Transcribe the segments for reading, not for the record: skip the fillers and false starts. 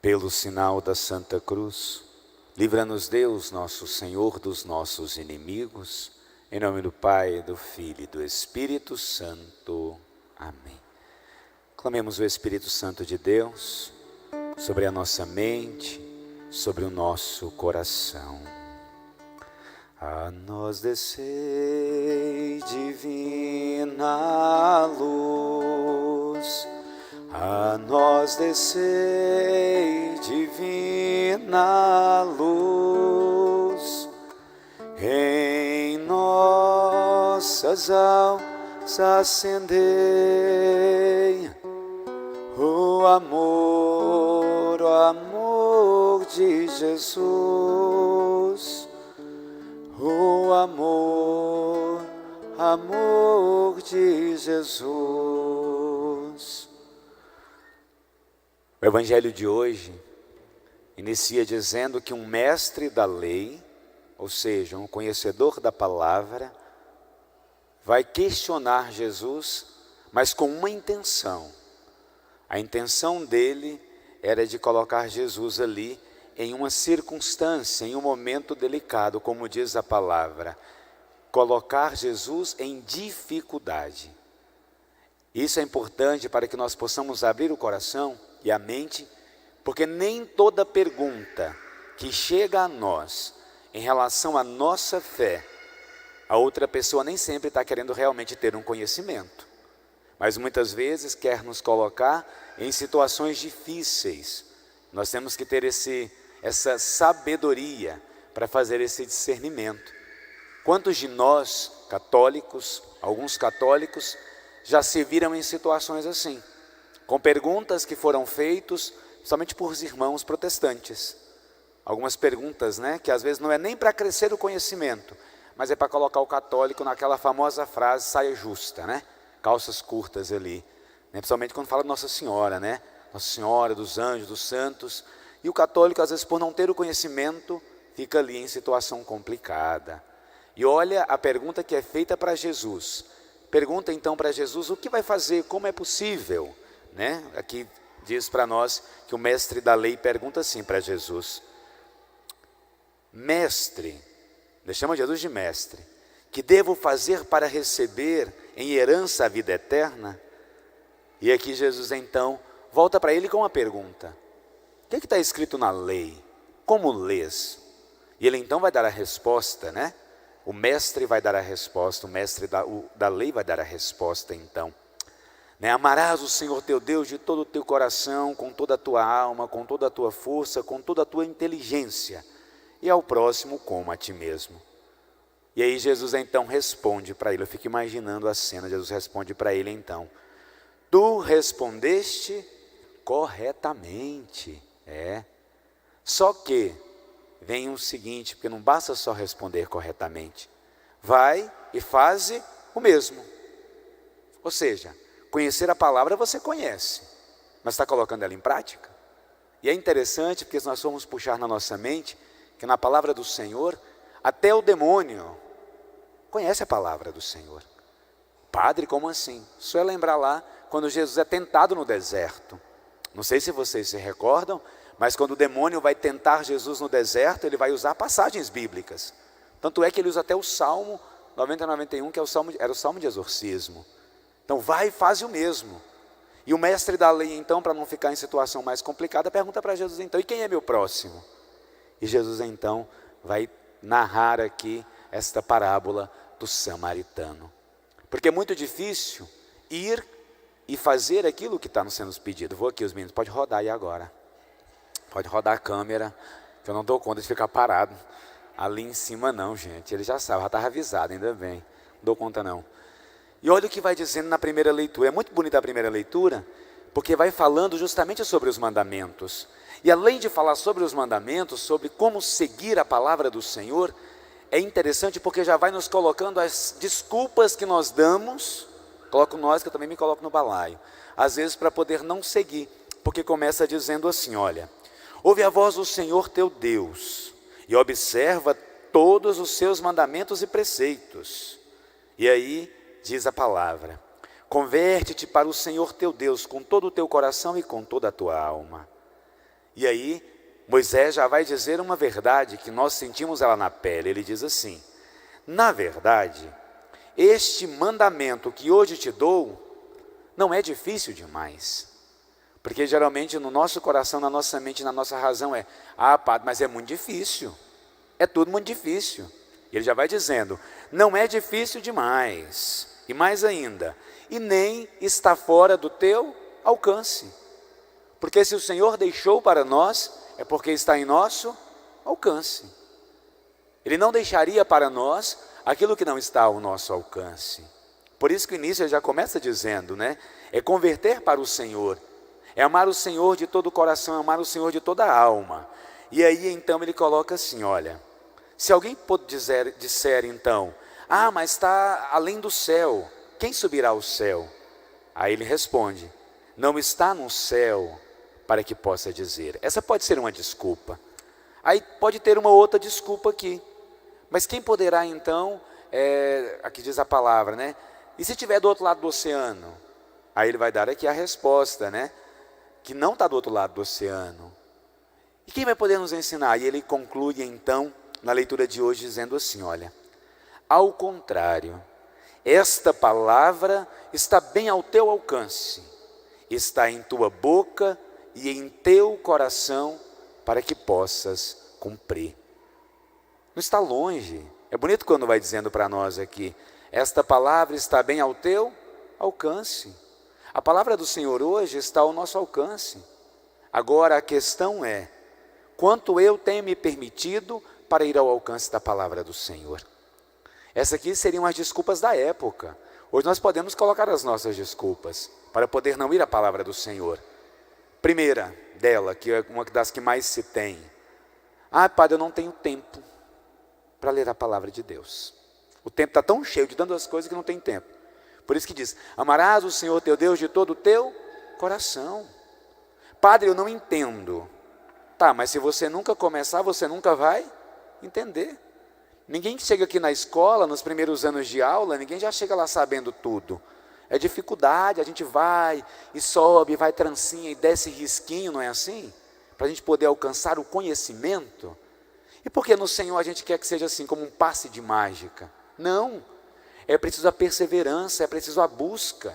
Pelo sinal da Santa Cruz, livra-nos Deus, nosso Senhor, dos nossos inimigos. Em nome do Pai, do Filho e do Espírito Santo. Amém. Clamemos o Espírito Santo de Deus sobre a nossa mente, sobre o nosso coração. A nós descei, divina luz. A nós descei, divina luz, em nossas almas acendei o amor de Jesus, o amor de Jesus. O Evangelho de hoje inicia dizendo que um mestre da lei, ou seja, um conhecedor da palavra, vai questionar Jesus, mas com uma intenção. A intenção dele era de colocar Jesus ali em uma circunstância, em um momento delicado, como diz a palavra, colocar Jesus em dificuldade. Isso é importante para que nós possamos abrir o coração e a mente, porque nem toda pergunta que chega a nós em relação à nossa fé, a outra pessoa nem sempre está querendo realmente ter um conhecimento, mas muitas vezes quer nos colocar em situações difíceis. Nós temos que ter essa sabedoria para fazer esse discernimento. Quantos de nós, católicos, alguns católicos, já se viram em situações assim, com perguntas que foram feitas somente por irmãos protestantes. Algumas perguntas, que às vezes não é nem para crescer o conhecimento, mas é para colocar o católico naquela famosa frase, saia justa, calças curtas ali, principalmente quando fala de Nossa Senhora, Nossa Senhora, dos anjos, dos santos, e o católico às vezes por não ter o conhecimento, fica ali em situação complicada. E olha a pergunta que é feita para Jesus, pergunta então para Jesus, o que vai fazer, como é possível? Aqui diz para nós que o mestre da lei pergunta assim para Jesus: mestre, ele chama Jesus de mestre, que devo fazer para receber em herança a vida eterna? E aqui Jesus então volta para ele com uma pergunta: o que está escrito na lei? Como lês? E ele então vai dar a resposta, O mestre vai dar a resposta, o mestre da lei vai dar a resposta então. Amarás o Senhor teu Deus de todo o teu coração, com toda a tua alma, com toda a tua força, com toda a tua inteligência, e ao próximo como a ti mesmo. E aí Jesus então responde para ele, eu fico imaginando a cena, Jesus responde para ele então: tu respondeste corretamente. Só que vem o seguinte, porque não basta só responder corretamente, vai e faze o mesmo. Ou seja, conhecer a palavra você conhece, mas está colocando ela em prática? E é interessante porque nós vamos puxar na nossa mente que na palavra do Senhor, até o demônio conhece a palavra do Senhor. Padre, como assim? Só é lembrar lá quando Jesus é tentado no deserto. Não sei se vocês se recordam, mas quando o demônio vai tentar Jesus no deserto, ele vai usar passagens bíblicas. Tanto é que ele usa até o Salmo 90 e 91, que era o Salmo de exorcismo. Então vai e faz o mesmo. E o mestre da lei então, para não ficar em situação mais complicada, pergunta para Jesus então: e quem é meu próximo? E Jesus então vai narrar aqui esta parábola do samaritano. Porque é muito difícil ir e fazer aquilo que está nos sendo pedido. Vou aqui, os meninos, pode rodar aí agora. Pode rodar a câmera, que eu não dou conta de ficar parado ali em cima não, gente. Ele já sabe, já estava avisado, ainda bem. Não dou conta não. E olha o que vai dizendo na primeira leitura. É muito bonita a primeira leitura, porque vai falando justamente sobre os mandamentos. E além de falar sobre os mandamentos, sobre como seguir a palavra do Senhor, é interessante porque já vai nos colocando as desculpas que nós damos, coloco nós, que eu também me coloco no balaio, às vezes para poder não seguir, porque começa dizendo assim, olha: ouve a voz do Senhor teu Deus, e observa todos os seus mandamentos e preceitos. E aí diz a palavra: converte-te para o Senhor teu Deus com todo o teu coração e com toda a tua alma. E aí, Moisés já vai dizer uma verdade que nós sentimos ela na pele. Ele diz assim: na verdade, este mandamento que hoje te dou não é difícil demais. Porque geralmente no nosso coração, na nossa mente, na nossa razão padre, mas é muito difícil. É tudo muito difícil. Ele já vai dizendo, não é difícil demais. E mais ainda, e nem está fora do teu alcance. Porque se o Senhor deixou para nós, é porque está em nosso alcance. Ele não deixaria para nós aquilo que não está ao nosso alcance. Por isso que o início ele já começa dizendo, né? É converter para o Senhor. É amar o Senhor de todo o coração, amar o Senhor de toda a alma. E aí então ele coloca assim, olha, se alguém disser então, mas está além do céu, quem subirá ao céu? Aí ele responde, não está no céu para que possa dizer. Essa pode ser uma desculpa. Aí pode ter uma outra desculpa aqui. Mas quem poderá então, aqui diz a palavra, né? E se estiver do outro lado do oceano? Aí ele vai dar aqui a resposta, né? Que não está do outro lado do oceano. E quem vai poder nos ensinar? E ele conclui então, na leitura de hoje, dizendo assim, olha, ao contrário, esta palavra está bem ao teu alcance, está em tua boca e em teu coração, para que possas cumprir. Não está longe. É bonito quando vai dizendo para nós aqui, esta palavra está bem ao teu alcance. A palavra do Senhor hoje está ao nosso alcance. Agora a questão é, quanto eu tenho me permitido para ir ao alcance da palavra do Senhor? Essas aqui seriam as desculpas da época. Hoje nós podemos colocar as nossas desculpas para poder não ir à palavra do Senhor. Primeira dela, que é uma das que mais se tem. Padre, eu não tenho tempo para ler a palavra de Deus. O tempo está tão cheio de tantas coisas que não tem tempo. Por isso que diz, amarás o Senhor teu Deus de todo o teu coração. Padre, eu não entendo. Tá, mas se você nunca começar, você nunca vai entender. Ninguém que chega aqui na escola, nos primeiros anos de aula, ninguém já chega lá sabendo tudo. É dificuldade, a gente vai e sobe, vai trancinha e desce risquinho, não é assim? Para a gente poder alcançar o conhecimento. E por que no Senhor a gente quer que seja assim, como um passe de mágica? Não, é preciso a perseverança, é preciso a busca.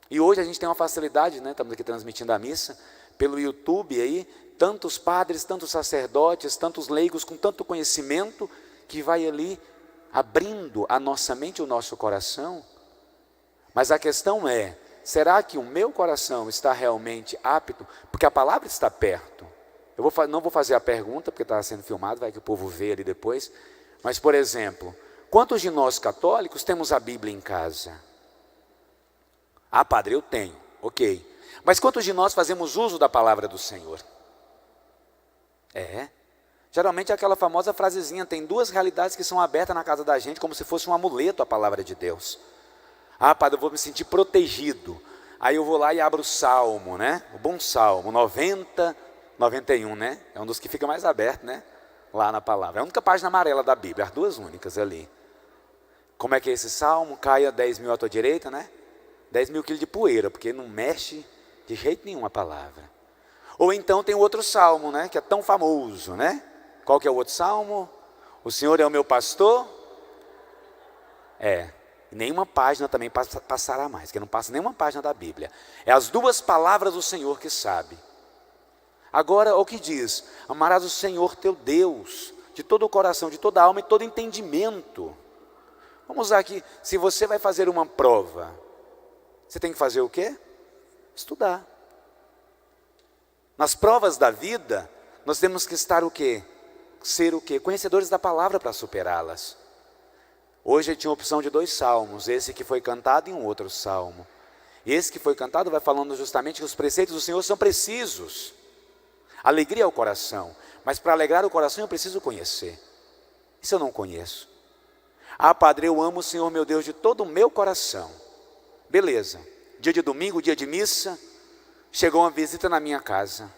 E hoje a gente tem uma facilidade, né? Estamos aqui transmitindo a missa, pelo YouTube aí, tantos padres, tantos sacerdotes, tantos leigos com tanto conhecimento, que vai ali abrindo a nossa mente e o nosso coração. Mas a questão é, será que o meu coração está realmente apto? Porque a palavra está perto. Eu não vou fazer a pergunta, porque está sendo filmado, vai que o povo vê ali depois. Mas, por exemplo, quantos de nós católicos temos a Bíblia em casa? Padre, eu tenho, ok. Mas quantos de nós fazemos uso da palavra do Senhor? Geralmente é aquela famosa frasezinha, tem duas realidades que são abertas na casa da gente, como se fosse um amuleto a palavra de Deus. Padre, eu vou me sentir protegido. Aí eu vou lá e abro o Salmo, né? O bom Salmo, 90, 91, né? É um dos que fica mais aberto, né? Lá na palavra. É a única página amarela da Bíblia, as duas únicas ali. Como é que é esse Salmo? Caia 10 mil à tua direita, né? 10 mil quilos de poeira, porque não mexe de jeito nenhum a palavra. Ou então tem o outro Salmo, né? Que é tão famoso, né? Qual que é o outro Salmo? O Senhor é o meu pastor? Nenhuma página também passará mais, porque não passa nenhuma página da Bíblia. É as duas palavras do Senhor que sabe. Agora, o que diz? Amarás o Senhor teu Deus, de todo o coração, de toda a alma e todo entendimento. Vamos usar aqui, se você vai fazer uma prova, você tem que fazer o quê? Estudar. Nas provas da vida, nós temos que estar o quê? Ser o quê? Conhecedores da palavra para superá-las. Hoje tinha a opção de 2 salmos, esse que foi cantado e um outro salmo. Esse que foi cantado vai falando justamente que os preceitos do Senhor são precisos. Alegria ao coração, mas para alegrar o coração eu preciso conhecer. Isso eu não conheço. Padre, eu amo o Senhor meu Deus de todo o meu coração. Beleza, dia de domingo, dia de missa, chegou uma visita na minha casa.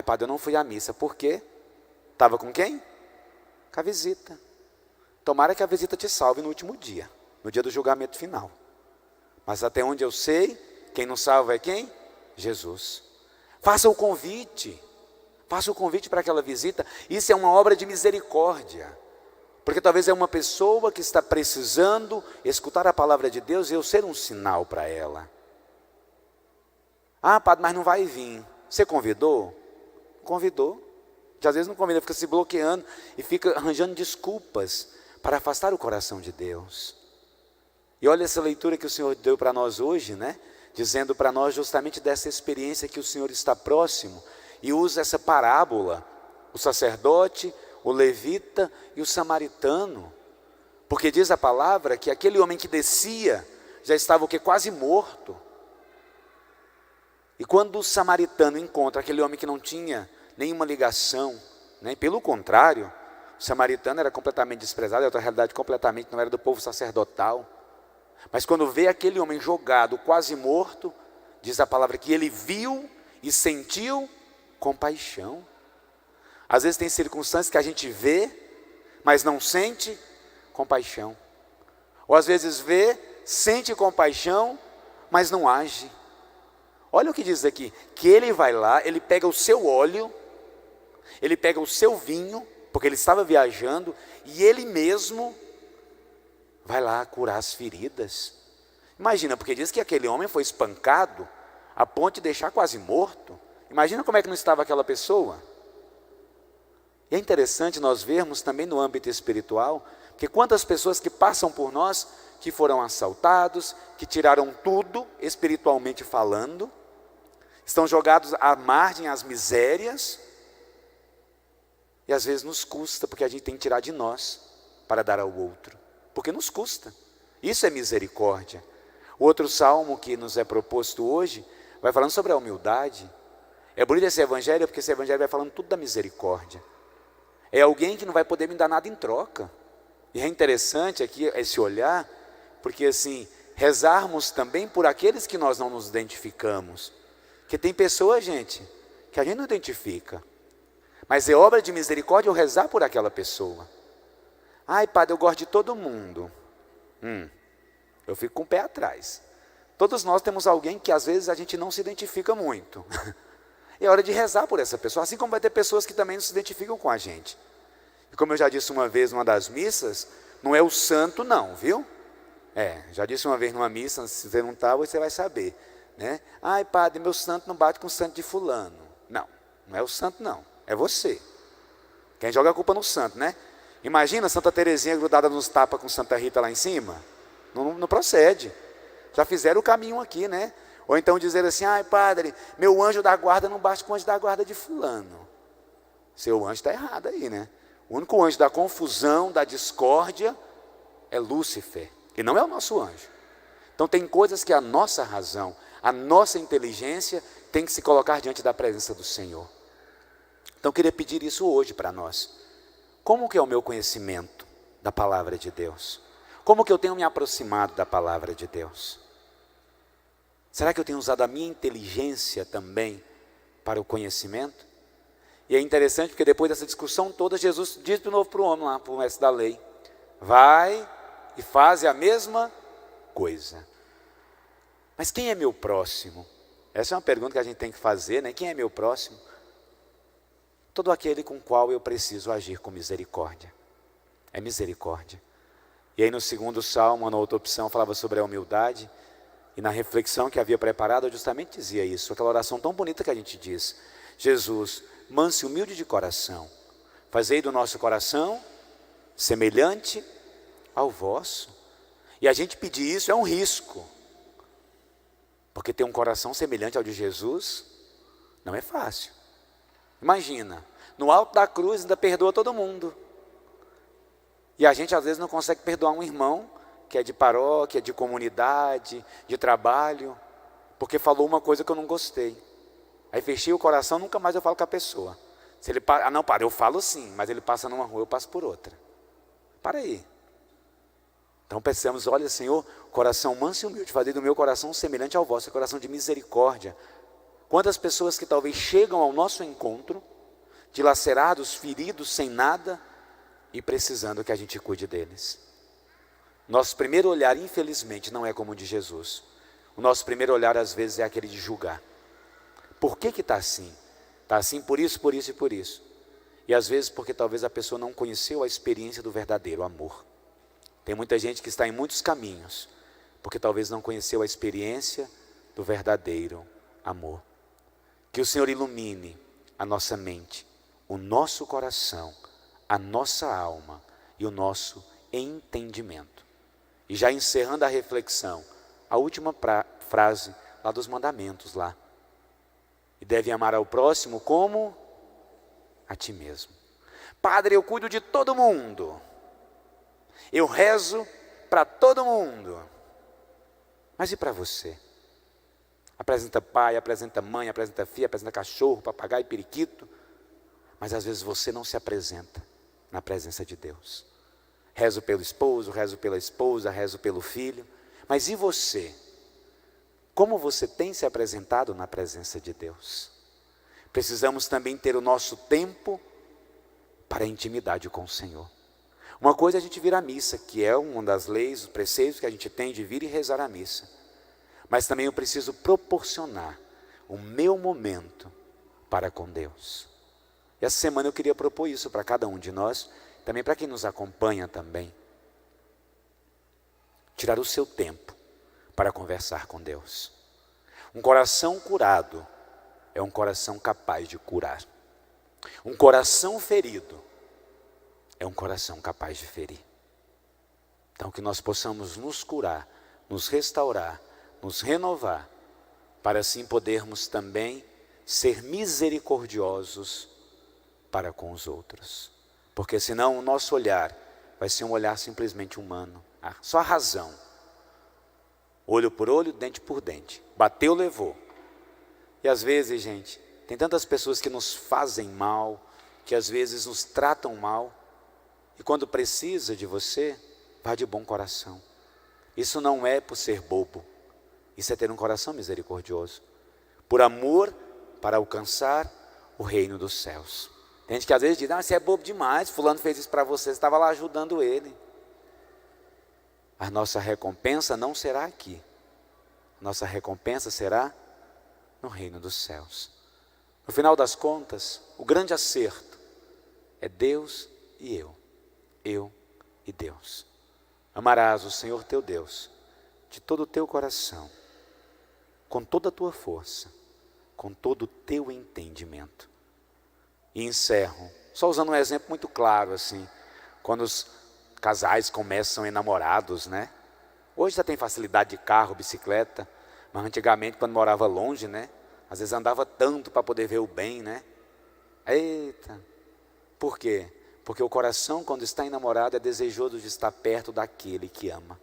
Padre, eu não fui à missa, por quê? Estava com quem? Com a visita. Tomara que a visita te salve no último dia, no dia do julgamento final. Mas até onde eu sei, quem nos salva é quem? Jesus. Faça o convite para aquela visita. Isso é uma obra de misericórdia. Porque talvez é uma pessoa que está precisando escutar a palavra de Deus e eu ser um sinal para ela. Ah, padre, mas não vai vir. Você convidou? Convidou. Que às vezes não convida, fica se bloqueando e fica arranjando desculpas para afastar o coração de Deus. E olha essa leitura que o Senhor deu para nós hoje, né? Dizendo para nós justamente dessa experiência que o Senhor está próximo e usa essa parábola, o sacerdote, o levita e o samaritano, porque diz a palavra que aquele homem que descia já estava o quê? Quase morto. E quando o samaritano encontra aquele homem que não tinha nenhuma ligação, né? Pelo contrário, o samaritano era completamente desprezado, era outra realidade completamente, não era do povo sacerdotal. Mas quando vê aquele homem jogado, quase morto, diz a palavra que ele viu e sentiu compaixão. Às vezes tem circunstâncias que a gente vê, mas não sente compaixão. Ou às vezes vê, sente compaixão, mas não age. Olha o que diz aqui, que ele vai lá, ele pega o seu óleo, ele pega o seu vinho, porque ele estava viajando, e ele mesmo vai lá curar as feridas. Imagina, porque diz que aquele homem foi espancado, a ponto de deixar quase morto. Imagina como é que não estava aquela pessoa. E é interessante nós vermos também no âmbito espiritual, que quantas pessoas que passam por nós, que foram assaltados, que tiraram tudo, espiritualmente falando, estão jogados à margem, às misérias, e às vezes nos custa, porque a gente tem que tirar de nós, para dar ao outro, porque nos custa, isso é misericórdia. O outro salmo que nos é proposto hoje, vai falando sobre a humildade. É bonito esse evangelho, porque esse evangelho vai falando tudo da misericórdia. É alguém que não vai poder me dar nada em troca. E é interessante aqui esse olhar, porque assim, rezarmos também por aqueles que nós não nos identificamos. Porque tem pessoas, gente, que a gente não identifica. Mas é obra de misericórdia eu rezar por aquela pessoa. Ai, padre, eu gosto de todo mundo. Eu fico com o pé atrás. Todos nós temos alguém que às vezes a gente não se identifica muito. É hora de rezar por essa pessoa, assim como vai ter pessoas que também não se identificam com a gente. E como eu já disse uma vez numa das missas, não é o santo não, viu? Já disse uma vez numa missa, se você não está, você vai saber, né? Ai, padre, meu santo não bate com o santo de fulano. Não, não é o santo não, é você. Quem joga a culpa no santo, né? Imagina Santa Teresinha grudada nos tapas com Santa Rita lá em cima. Não procede. Já fizeram o caminho aqui, né? Ou então dizer assim, ai padre, meu anjo da guarda não bate com o anjo da guarda de fulano. Seu anjo está errado aí, né? O único anjo da confusão, da discórdia, é Lúcifer, que não é o nosso anjo. Então tem coisas que a nossa razão, a nossa inteligência tem que se colocar diante da presença do Senhor. Então eu queria pedir isso hoje para nós. Como que é o meu conhecimento da palavra de Deus? Como que eu tenho me aproximado da palavra de Deus? Será que eu tenho usado a minha inteligência também para o conhecimento? E é interessante porque depois dessa discussão toda, Jesus diz de novo para o homem lá, para o mestre da lei, vai e faz a mesma coisa. Mas quem é meu próximo? Essa é uma pergunta que a gente tem que fazer, né? Quem é meu próximo? Todo aquele com o qual eu preciso agir com misericórdia. É misericórdia. E aí no segundo salmo, na outra opção, falava sobre a humildade. E na reflexão que havia preparado, eu justamente dizia isso. Aquela oração tão bonita que a gente diz. Jesus, manso e humilde de coração. Fazei do nosso coração semelhante ao vosso. E a gente pedir isso é um risco. Porque ter um coração semelhante ao de Jesus não é fácil. Imagina, no alto da cruz ainda perdoa todo mundo. E a gente às vezes não consegue perdoar um irmão que é de paróquia, de comunidade, de trabalho, porque falou uma coisa que eu não gostei. Aí fechei o coração, nunca mais eu falo com a pessoa. Se ele não, para, eu falo sim, mas ele passa numa rua, eu passo por outra. Para aí. Então pensamos, olha Senhor, coração manso e humilde, fazer do meu coração semelhante ao vosso, coração de misericórdia. Quantas pessoas que talvez chegam ao nosso encontro, dilacerados, feridos, sem nada, e precisando que a gente cuide deles. Nosso primeiro olhar, infelizmente, não é como o de Jesus. O nosso primeiro olhar, às vezes, é aquele de julgar. Por que está assim? Está assim por isso, por isso e por isso. E às vezes porque talvez a pessoa não conheceu a experiência do verdadeiro amor. Tem muita gente que está em muitos caminhos, porque talvez não conheceu a experiência do verdadeiro amor. Que o Senhor ilumine a nossa mente, o nosso coração, a nossa alma e o nosso entendimento. E já encerrando a reflexão, a última frase lá dos mandamentos lá. E deve amar ao próximo como a ti mesmo. Padre, eu cuido de todo mundo. Eu rezo para todo mundo. Mas e para você? Apresenta pai, apresenta mãe, apresenta filha, apresenta cachorro, papagaio, periquito. Mas às vezes você não se apresenta na presença de Deus. Rezo pelo esposo, rezo pela esposa, rezo pelo filho. Mas e você? Como você tem se apresentado na presença de Deus? Precisamos também ter o nosso tempo para a intimidade com o Senhor. Uma coisa é a gente vir à missa, que é uma das leis, os preceitos que a gente tem de vir e rezar a missa. Mas também eu preciso proporcionar o meu momento para com Deus. E essa semana eu queria propor isso para cada um de nós, também para quem nos acompanha também. Tirar o seu tempo para conversar com Deus. Um coração curado é um coração capaz de curar. Um coração ferido é um coração capaz de ferir. Então que nós possamos nos curar, nos restaurar, nos renovar, para assim podermos também ser misericordiosos para com os outros. Porque senão o nosso olhar vai ser um olhar simplesmente humano, só a razão. Olho por olho, dente por dente. Bateu, levou. E às vezes, gente, tem tantas pessoas que nos fazem mal, que às vezes nos tratam mal, e quando precisa de você, vá de bom coração. Isso não é por ser bobo, isso é ter um coração misericordioso, por amor para alcançar o reino dos céus. Tem gente que às vezes diz, você é bobo demais, fulano fez isso para você estava lá ajudando ele. A nossa recompensa não será aqui, nossa recompensa será no reino dos céus. No final das contas, o grande acerto é Deus e eu e Deus. Amarás o Senhor teu Deus de todo o teu coração, com toda a tua força, com todo o teu entendimento. E encerro, só usando um exemplo muito claro assim, quando os casais começam enamorados, né? Hoje já tem facilidade de carro, bicicleta, mas antigamente quando morava longe, né? Às vezes andava tanto para poder ver o bem, né? Eita! Por quê? Porque o coração, quando está enamorado, é desejoso de estar perto daquele que ama.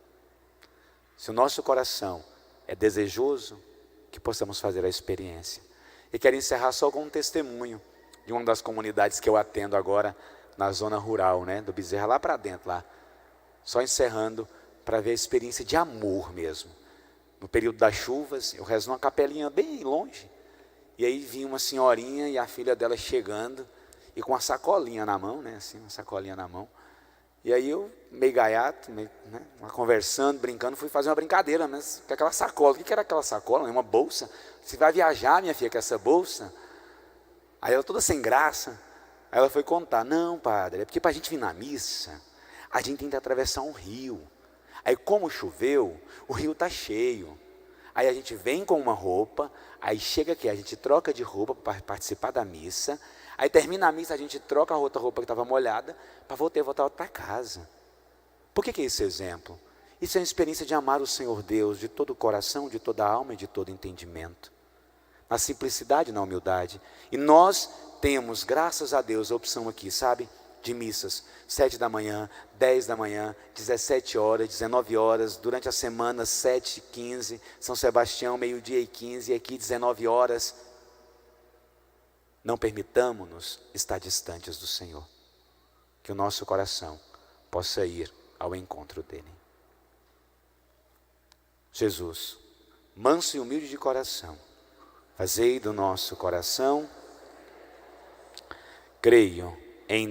Se o nosso coração é desejoso, que possamos fazer a experiência. E quero encerrar só com um testemunho de uma das comunidades que eu atendo agora, na zona rural, né? Do Bezerra, lá para dentro, lá. Só encerrando, para ver a experiência de amor mesmo. No período das chuvas, eu rezo numa capelinha bem longe. E aí vinha uma senhorinha e a filha dela chegando, e com uma sacolinha na mão, né? Assim, uma sacolinha na mão. E aí eu, meio gaiato, meio, né? Conversando, brincando, fui fazer uma brincadeira, mas com aquela sacola. O que era aquela sacola? Uma bolsa? Você vai viajar, minha filha, com essa bolsa? Aí ela toda sem graça. Aí ela foi contar, não padre, é porque para a gente vir na missa, a gente tem que atravessar um rio. Aí como choveu, o rio está cheio. Aí a gente vem com uma roupa, aí chega aqui, a gente troca de roupa para participar da missa. Aí termina a missa, a gente troca a outra roupa que estava molhada, para voltar para casa. Por que é esse exemplo? Isso é uma experiência de amar o Senhor Deus de todo o coração, de toda a alma e de todo entendimento. Na simplicidade, na humildade. E nós temos, graças a Deus, a opção aqui, sabe? De missas, 7 da manhã, 10 da manhã, 17 horas, 19 horas, durante a semana, 7h15, São Sebastião, meio-dia e 15, e aqui 19 horas. Não permitamos-nos estar distantes do Senhor. Que o nosso coração possa ir ao encontro dEle. Jesus, manso e humilde de coração, fazei do nosso coração, creio em